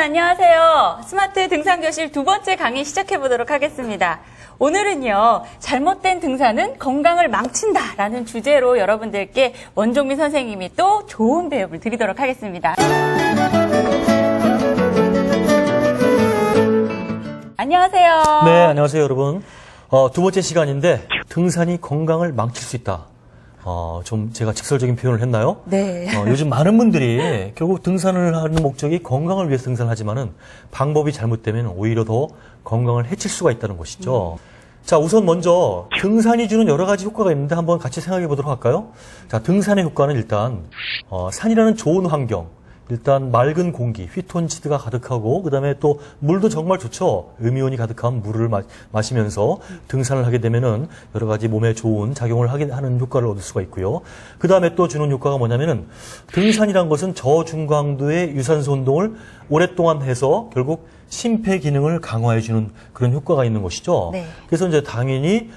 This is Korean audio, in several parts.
안녕하세요. 스마트 등산교실 두 번째 강의 시작해 보도록 하겠습니다. 오늘은요, 잘못된 등산은 건강을 망친다라는 주제로 여러분들께 원종민 선생님이 또 좋은 배움을 드리도록 하겠습니다. 안녕하세요. 네, 안녕하세요, 여러분. 두 번째 시간인데 등산이 건강을 망칠 수 있다. 좀 제가 직설적인 표현을 했나요? 네. 요즘 많은 분들이 결국 등산을 하는 목적이 건강을 위해서 등산을 하지만은 방법이 잘못되면 오히려 더 건강을 해칠 수가 있다는 것이죠. 자, 우선 먼저 등산이 주는 여러 가지 효과가 있는데 한번 같이 생각해 보도록 할까요? 자, 등산의 효과는 일단 산이라는 좋은 환경, 일단 맑은 공기, 휘톤치드가 가득하고 그다음에 또 물도 정말 좋죠. 음이온이 가득한 물을 마시면서 등산을 하게 되면은 여러 가지 몸에 좋은 작용을 하는 효과를 얻을 수가 있고요. 그다음에 또 주는 효과가 뭐냐면은 등산이란 것은 저중강도의 유산소 운동을 오랫동안 해서 결국 심폐 기능을 강화해 주는 그런 효과가 있는 것이죠. 네. 그래서 이제 당연히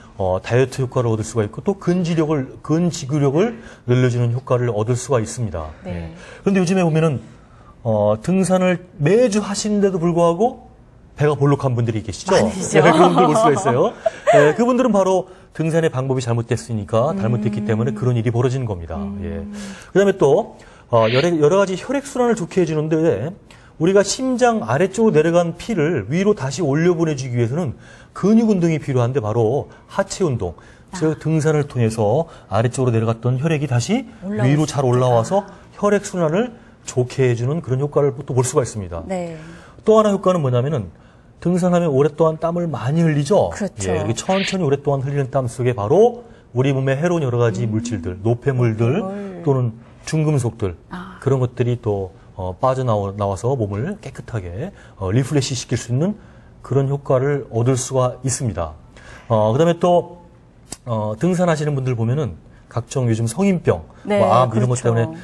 다이어트 효과를 얻을 수가 있고 또 근지구력을 늘려주는 효과를 얻을 수가 있습니다. 네. 그런데 요즘에 보면은 등산을 매주 하시는데도 불구하고 배가 볼록한 분들이 계시죠. 많으시죠. 네, 그런 분들 볼 수가 있어요. 네, 그분들은 바로 등산의 방법이 잘못됐으니까 잘못됐기 때문에 그런 일이 벌어지는 겁니다. 예. 그다음에 또 여러 가지 혈액 순환을 좋게 해주는데 우리가 심장 아래쪽으로 내려간 피를 위로 다시 올려보내주기 위해서는 근육 운동이 필요한데 바로 하체 운동, 즉 등산을 통해서 아래쪽으로 내려갔던 혈액이 다시 위로 잘 올라와서 혈액 순환을 좋게 해주는 그런 효과를 또 볼 수가 있습니다. 네. 또 하나 효과는 뭐냐면은 등산하면 오랫동안 땀을 많이 흘리죠. 그렇죠. 예, 이렇게 천천히 오랫동안 흘리는 땀 속에 바로 우리 몸에 해로운 여러 가지 물질들, 노폐물들 또는 중금속들 그런 것들이 또 빠져나와서 몸을 깨끗하게 리프레시 시킬 수 있는 그런 효과를 얻을 수가 있습니다. 그다음에 또 등산하시는 분들 보면은 각종 요즘 성인병, 네, 암 이런 것 그렇죠. 때문에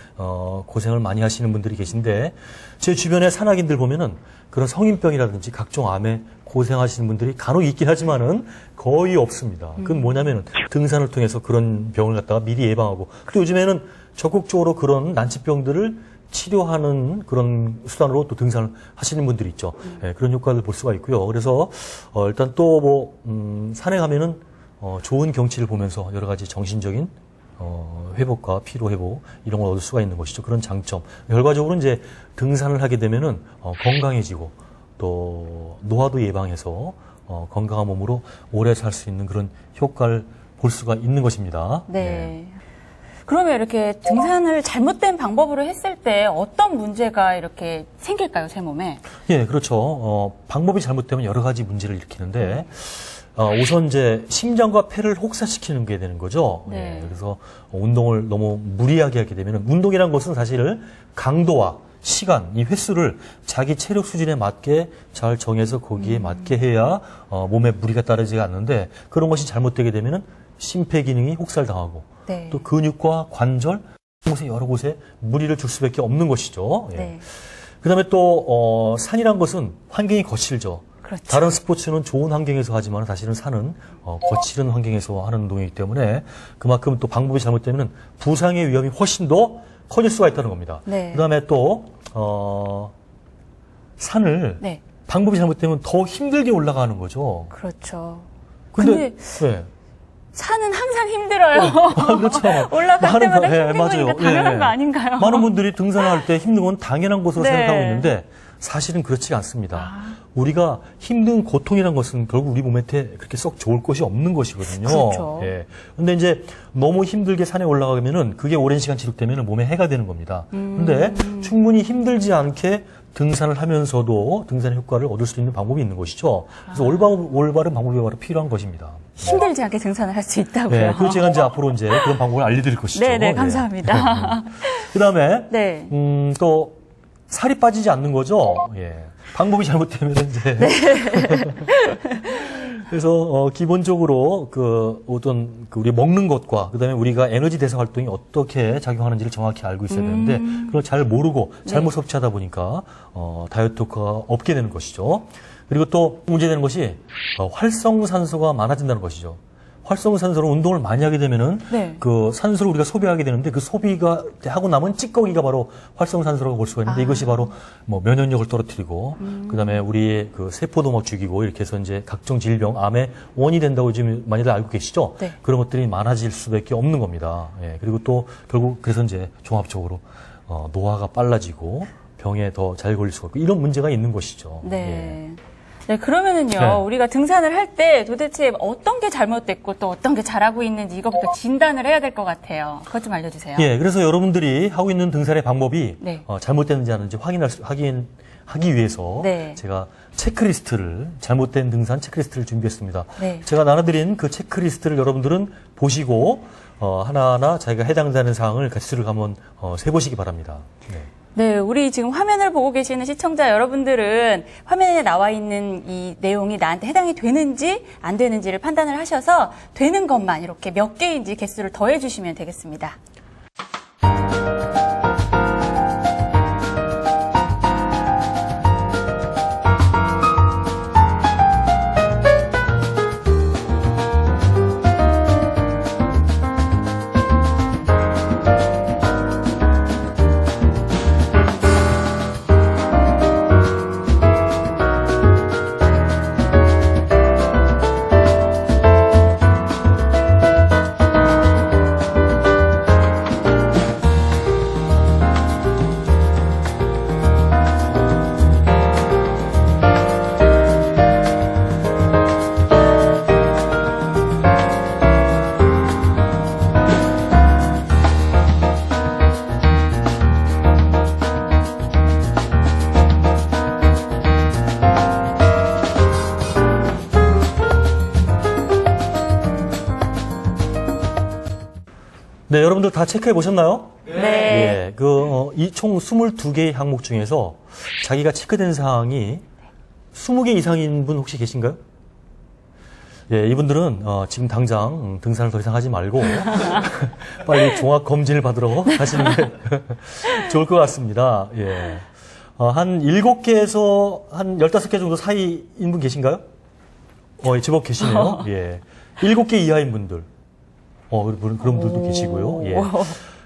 고생을 많이 하시는 분들이 계신데 제 주변에 산악인들 보면은 그런 성인병이라든지 각종 암에 고생하시는 분들이 간혹 있긴 하지만은 거의 없습니다. 그건 뭐냐면은 등산을 통해서 그런 병을 갖다가 미리 예방하고 또 요즘에는 적극적으로 그런 난치병들을 치료하는 그런 수단으로 또 등산을 하시는 분들이 있죠. 예, 그런 효과를 볼 수가 있고요. 그래서 일단 또 산에 가면은 좋은 경치를 보면서 여러 가지 정신적인 회복과 피로 회복 이런 걸 얻을 수가 있는 것이죠. 그런 장점. 결과적으로 이제 등산을 하게 되면은 건강해지고 또 노화도 예방해서 건강한 몸으로 오래 살 수 있는 그런 효과를 볼 수가 있는 것입니다. 네. 그러면 이렇게 등산을 잘못된 방법으로 했을 때 어떤 문제가 이렇게 생길까요, 제 몸에? 예, 그렇죠. 방법이 잘못되면 여러 가지 문제를 일으키는데, 우선 이제 심장과 폐를 혹사시키는 게 되는 거죠. 네. 예, 그래서 운동을 너무 무리하게 하게 되면, 운동이란 것은 사실 강도와 시간, 이 횟수를 자기 체력 수준에 맞게 잘 정해서 거기에 맞게 해야 몸에 무리가 따르지가 않는데, 그런 것이 잘못되게 되면은 심폐 기능이 혹살당하고, 네. 또 근육과 관절, 여러 곳에 무리를 줄 수밖에 없는 것이죠. 예. 네. 그다음에 또 산이란 것은 환경이 거칠죠. 그렇죠. 다른 스포츠는 좋은 환경에서 하지만 사실은 산은 거칠은 환경에서 하는 운동이기 때문에 그만큼 또 방법이 잘못되면 부상의 위험이 훨씬 더 커질 수가 있다는 겁니다. 네. 그다음에 또 산을 네. 방법이 잘못되면 더 힘들게 올라가는 거죠. 그렇죠. 근데 근데 산은 항상 힘들어요. 그렇죠. 올라갈 때마다 힘든 맞아요. 거니까 당연한 거 아닌가요? 많은 분들이 등산할 때 힘든 건 당연한 것으로 네. 생각하고 있는데 사실은 그렇지 않습니다. 우리가 힘든 고통이란 것은 결국 우리 몸에 그렇게 썩 좋을 것이 없는 것이거든요. 그렇죠. 예. 근데 이제 너무 힘들게 산에 올라가면은 그게 오랜 시간 지속되면 몸에 해가 되는 겁니다. 근데 충분히 힘들지 않게 등산을 하면서도 등산의 효과를 얻을 수 있는 방법이 있는 것이죠. 그래서 올바른 방법이 바로 필요한 것입니다. 힘들지 않게 등산을 할 수 있다고요. 네, 그리고 제가 이제 앞으로 이제 그런 방법을 알려드릴 것이죠. 네, 감사합니다. 그 다음에, 네. 또, 살이 빠지지 않는 거죠. 예. 방법이 잘못되면 이제. 네. 그래서, 기본적으로 우리 먹는 것과, 그 다음에 우리가 에너지 대사 활동이 어떻게 작용하는지를 정확히 알고 있어야 되는데, 그걸 잘 모르고 잘못 섭취하다 보니까, 다이어트 효과가 없게 되는 것이죠. 그리고 또 문제되는 것이, 활성산소가 많아진다는 것이죠. 활성산소로 운동을 많이 하게 되면은 네. 그 산소를 우리가 소비하게 되는데 그 소비가 하고 남은 찌꺼기가 바로 활성산소라고 볼 수가 있는데 이것이 바로 뭐 면역력을 떨어뜨리고 그다음에 우리의 그 세포도 막 죽이고 이렇게 해서 이제 각종 질병, 암의 원인이 된다고 지금 많이들 알고 계시죠? 네. 그런 것들이 많아질 수밖에 없는 겁니다. 예. 그리고 또 결국 그래서 이제 종합적으로 노화가 빨라지고 병에 더 잘 걸릴 수가 있고 이런 문제가 있는 것이죠. 네. 예. 네, 그러면은요, 네. 우리가 등산을 할 때 도대체 어떤 게 잘못됐고 또 어떤 게 잘하고 있는지 이것부터 진단을 해야 될 것 같아요. 그것 좀 알려주세요. 예, 그래서 여러분들이 하고 있는 등산의 방법이 네. 잘못됐는지 아닌지 확인하기 위해서 네. 제가 체크리스트를 잘못된 등산 체크리스트를 준비했습니다. 네. 제가 나눠드린 그 체크리스트를 여러분들은 보시고 하나하나 자기가 해당되는 사항을 개수를 한번 세보시기 바랍니다. 네. 네, 우리 지금 화면을 보고 계시는 시청자 여러분들은 화면에 나와 있는 이 내용이 나한테 해당이 되는지 안 되는지를 판단을 하셔서 되는 것만 이렇게 몇 개인지 개수를 더해 주시면 되겠습니다. 네, 여러분들 다 체크해 보셨나요? 네. 예, 이 총 22개의 항목 중에서 자기가 체크된 사항이 20개 이상인 분 혹시 계신가요? 예, 이분들은 지금 당장 등산을 더 이상 하지 말고 빨리 종합 검진을 받으러 가시는 게 좋을 것 같습니다. 예. 한 7개에서 한 15개 정도 사이인 분 계신가요? 제법 계시네요. 예. 7개 이하인 분들. 그런 분들도 계시고요. 예.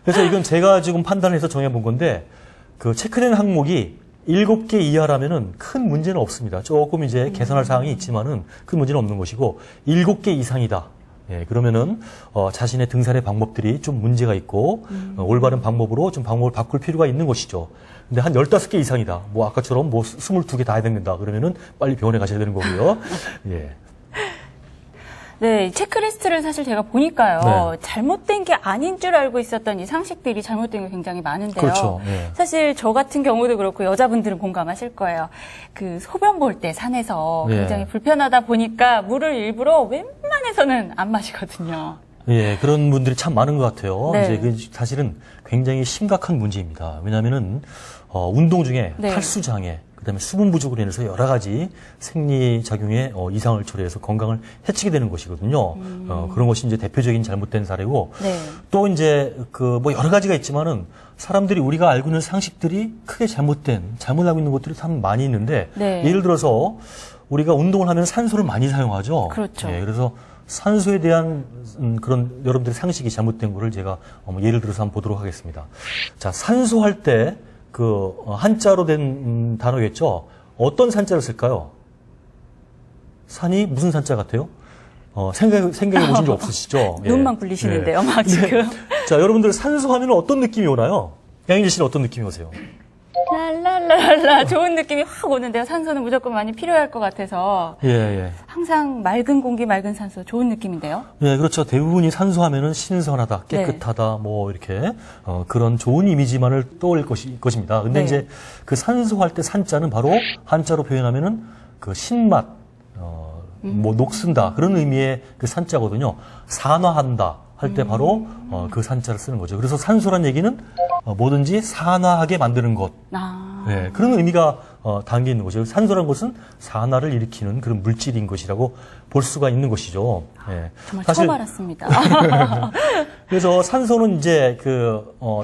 그래서 이건 제가 지금 판단해서 정해본 건데, 그 체크된 항목이 7개 이하라면은 큰 문제는 없습니다. 조금 이제 개선할 사항이 있지만은 큰 문제는 없는 것이고, 7개 이상이다. 예, 그러면은, 자신의 등산의 방법들이 좀 문제가 있고, 올바른 방법으로 좀 방법을 바꿀 필요가 있는 것이죠. 근데 한 15개 이상이다. 뭐 아까처럼 뭐 22개 다 해야 된다. 그러면은 빨리 병원에 가셔야 되는 거고요. 예. 네, 이 체크리스트를 사실 제가 보니까요. 네. 잘못된 게 아닌 줄 알고 있었던 이 상식들이 잘못된 게 굉장히 많은데요. 그렇죠. 예. 사실 저 같은 경우도 그렇고 여자분들은 공감하실 거예요. 그 소변 볼 때 산에서 예. 굉장히 불편하다 보니까 물을 일부러 웬만해서는 안 마시거든요. 예, 그런 분들이 참 많은 것 같아요. 네. 이제 그 사실은 굉장히 심각한 문제입니다. 왜냐하면은 운동 중에 네. 탈수 장애, 그다음에 수분 부족으로 인해서 여러 가지 생리 작용에 이상을 초래해서 건강을 해치게 되는 것이거든요. 그런 것이 이제 대표적인 잘못된 사례고 네. 또 이제 그 뭐 여러 가지가 있지만은 사람들이 우리가 알고 있는 상식들이 크게 잘못 알고 있는 것들이 참 많이 있는데 네. 예를 들어서 우리가 운동을 하면 산소를 많이 사용하죠. 그렇죠. 예, 그래서 산소에 대한 그런 여러분들의 상식이 잘못된 거를 제가 예를 들어서 한번 보도록 하겠습니다. 자, 산소 할 때 그 한자로 된 단어겠죠. 어떤 산자를 쓸까요? 산이 무슨 산자 같아요? 생각해 보신 적 없으시죠? 예. 눈만 굴리시는데요, 예. 막 지금. 자, 여러분들 산소 하면 어떤 느낌이 오나요? 양희재 씨는 어떤 느낌이 오세요? 랄랄랄라 좋은 느낌이 확 오는데요. 산소는 무조건 많이 필요할 것 같아서 예, 예. 항상 맑은 공기, 맑은 산소 좋은 느낌인데요. 예, 그렇죠. 대부분이 산소하면은 신선하다, 네. 깨끗하다, 뭐 이렇게 그런 좋은 이미지만을 떠올릴 것입니다. 근데 네. 이제 그 산소할 때 산자는 바로 한자로 표현하면은 그 신맛, 뭐 녹슨다 그런 의미의 그 산자거든요. 산화한다 할 때 바로 그 산자를 쓰는 거죠. 그래서 산소란 얘기는 뭐든지 산화하게 만드는 것. 아, 예, 그런 의미가 담겨 있는 거죠. 산소란 것은 산화를 일으키는 그런 물질인 것이라고 볼 수가 있는 것이죠. 예. 정말 사실 처음 알았습니다. 그래서 산소는 이제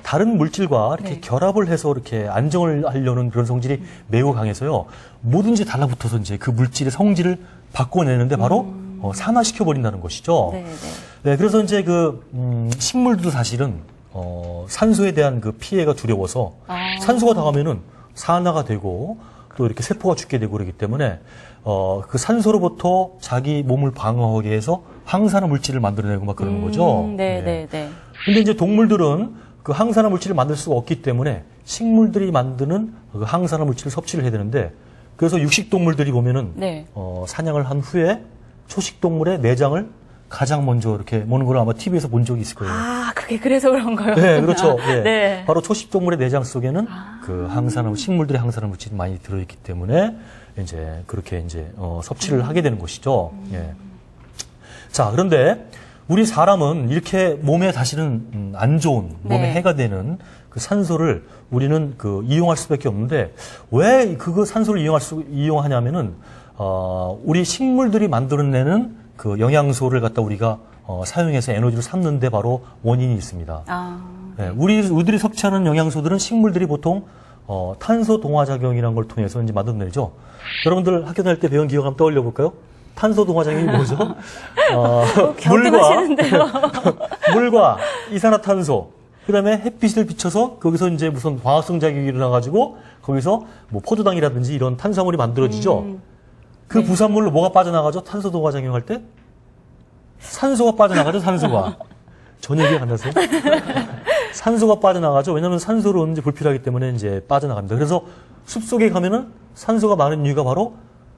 다른 물질과 이렇게 네. 결합을 해서 이렇게 안정을 하려는 그런 성질이 매우 강해서요. 뭐든지 달라붙어서 이제 그 물질의 성질을 바꿔내는데 바로 산화시켜 버린다는 것이죠. 네, 네. 네, 그래서 이제 식물도 사실은 산소에 대한 그 피해가 두려워서 산소가 닿으면은 산화가 되고 또 이렇게 세포가 죽게 되고 그러기 때문에 그 산소로부터 자기 몸을 방어하기 위해서 항산화 물질을 만들어내고 막 그러는 거죠. 네, 네, 네. 근데 이제 동물들은 그 항산화 물질을 만들 수가 없기 때문에 식물들이 만드는 그 항산화 물질을 섭취를 해야 되는데 그래서 육식 동물들이 보면은 네. 사냥을 한 후에 초식 동물의 내장을 가장 먼저 이렇게 먹는 걸 아마 TV에서 본 적이 있을 거예요. 아, 그게 그래서 그런 거요? 네, 그렇죠. 네. 네. 바로 초식 동물의 내장 속에는 그 식물들의 항산화 물질이 많이 들어있기 때문에 이제 그렇게 이제 섭취를 하게 되는 것이죠. 예. 자, 그런데 우리 사람은 이렇게 몸에 사실은 안 좋은 몸에 네. 해가 되는 그 산소를 우리는 이용할 수밖에 없는데 왜 그거 산소를 이용하냐면은 우리 식물들이 만들어내는 그 영양소를 갖다 우리가 사용해서 에너지를 삼는데 바로 원인이 있습니다. 네, 우리들이 섭취하는 영양소들은 식물들이 보통 탄소 동화작용이라는 걸 통해서 이제 만들어내죠. 여러분들 학교 다닐 때 배운 기억 한번 떠올려 볼까요? 탄소 동화작용이 뭐죠? 물과 이산화탄소, 그다음에 햇빛을 비춰서 거기서 이제 무슨 광합성 작용이 일어나가지고 거기서 뭐 포도당이라든지 이런 탄수화물이 만들어지죠. 그 부산물로 뭐가 빠져나가죠? 탄소 동화작용할 때? 산소가 빠져나가죠, 산소가. 전혀 기억 안 나세요? 산소가 빠져나가죠. 왜냐하면 산소로 이제 불필요하기 때문에 이제 빠져나갑니다. 그래서 숲속에 가면은 산소가 많은 이유가 바로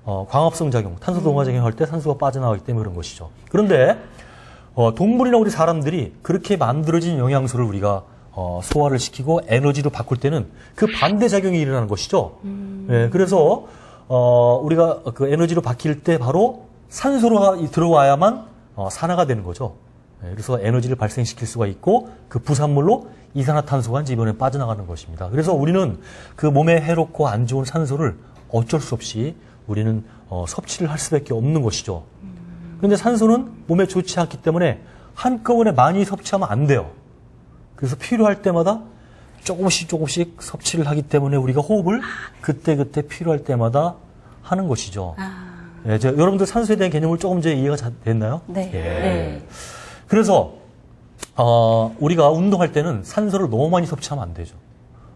광합성 작용, 탄소 동화 작용할 때 산소가 빠져나가기 때문에 그런 것이죠. 그런데 동물이나 우리 사람들이 그렇게 만들어진 영양소를 우리가 소화를 시키고 에너지로 바꿀 때는 그 반대 작용이 일어나는 것이죠. 네, 그래서 우리가 그 에너지로 바뀔 때 바로 산소로 들어와야만 산화가 되는 거죠. 네, 그래서 에너지를 발생시킬 수가 있고 그 부산물로 이산화탄소가 이제 이번에 빠져나가는 것입니다. 그래서 우리는 그 몸에 해롭고 안 좋은 산소를 어쩔 수 없이 우리는 섭취를 할 수밖에 없는 것이죠. 그런데 산소는 몸에 좋지 않기 때문에 한꺼번에 많이 섭취하면 안 돼요. 그래서 필요할 때마다 조금씩 섭취를 하기 때문에 우리가 호흡을 그때그때 필요할 때마다 하는 것이죠. 예, 여러분들 산소에 대한 개념을 조금 이제 이해가 됐나요? 네. 예. 네. 그래서 우리가 운동할 때는 산소를 너무 많이 섭취하면 안 되죠.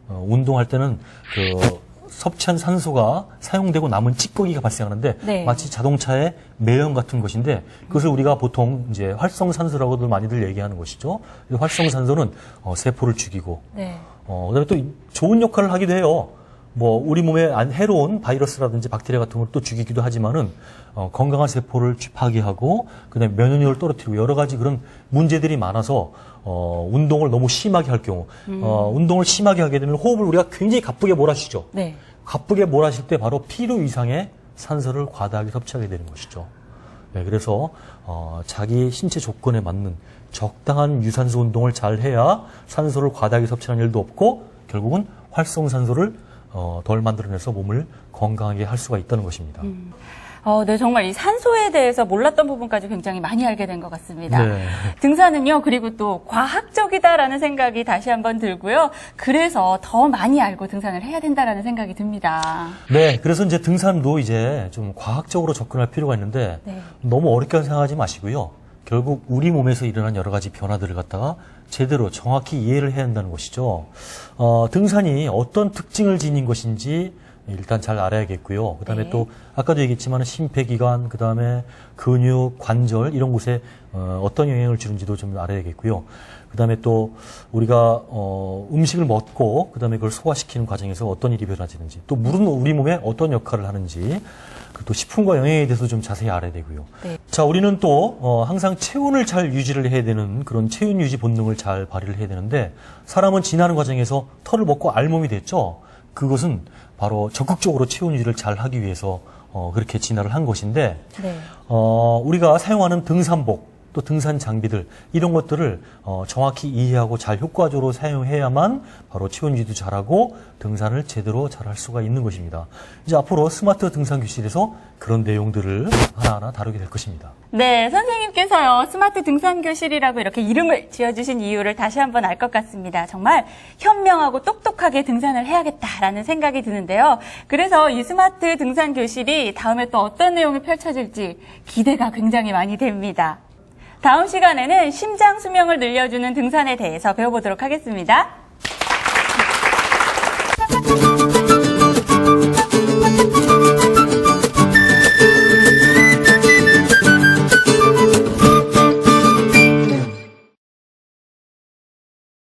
운동할 때는 섭취한 산소가 사용되고 남은 찌꺼기가 발생하는데 네. 마치 자동차의 매연 같은 것인데 그것을 우리가 보통 이제 활성산소라고도 많이들 얘기하는 것이죠. 활성산소는 세포를 죽이고 네. 그다음에 또 좋은 역할을 하기도 해요. 뭐 우리 몸에 안 해로운 바이러스라든지 박테리아 같은 걸 또 죽이기도 하지만은 건강한 세포를 파괴하고 그다음에 면역력을 떨어뜨리고 여러 가지 그런 문제들이 많아서 운동을 너무 심하게 할 경우 운동을 심하게 하게 되면 호흡을 우리가 굉장히 가쁘게 몰아쉬죠. 네. 가쁘게 몰아쉴 때 바로 필요 이상의 산소를 과다하게 섭취하게 되는 것이죠. 네, 그래서 자기 신체 조건에 맞는 적당한 유산소 운동을 잘 해야 산소를 과다하게 섭취하는 일도 없고 결국은 활성산소를 덜 만들어내서 몸을 건강하게 할 수가 있다는 것입니다. 네, 정말 이 산소에 대해서 몰랐던 부분까지 굉장히 많이 알게 된 것 같습니다. 네. 등산은요, 그리고 또 과학적이다라는 생각이 다시 한번 들고요. 그래서 더 많이 알고 등산을 해야 된다라는 생각이 듭니다. 네, 그래서 이제 등산도 이제 좀 과학적으로 접근할 필요가 있는데 네. 너무 어렵게 생각하지 마시고요. 결국 우리 몸에서 일어난 여러 가지 변화들을 갖다가 제대로 정확히 이해를 해야 한다는 것이죠. 등산이 어떤 특징을 지닌 것인지 일단 잘 알아야겠고요. 그다음에 네. 또 아까도 얘기했지만 심폐기관, 그다음에 근육, 관절 이런 곳에 어떤 영향을 주는지도 좀 알아야겠고요. 그다음에 또 우리가 음식을 먹고 그다음에 그걸 소화시키는 과정에서 어떤 일이 벌어지는지, 또 물은 우리 몸에 어떤 역할을 하는지, 또 식품과 영양에 대해서 좀 자세히 알아야 되고요. 네. 자, 우리는 또 항상 체온을 잘 유지를 해야 되는 그런 체온 유지 본능을 잘 발휘를 해야 되는데 사람은 지나는 과정에서 털을 먹고 알몸이 됐죠. 그것은 바로 적극적으로 체온 유지를 잘 하기 위해서 그렇게 진화를 한 것인데 네. 우리가 사용하는 등산복, 또 등산 장비들 이런 것들을 정확히 이해하고 잘 효과적으로 사용해야만 바로 체온 유지도 잘하고 등산을 제대로 잘할 수가 있는 것입니다. 이제 앞으로 스마트 등산 교실에서 그런 내용들을 하나하나 다루게 될 것입니다. 네, 선생님께서요, 스마트 등산교실이라고 이렇게 이름을 지어주신 이유를 다시 한번 알 것 같습니다. 정말 현명하고 똑똑하게 등산을 해야겠다라는 생각이 드는데요. 그래서 이 스마트 등산교실이 다음에 또 어떤 내용이 펼쳐질지 기대가 굉장히 많이 됩니다. 다음 시간에는 심장 수명을 늘려주는 등산에 대해서 배워보도록 하겠습니다.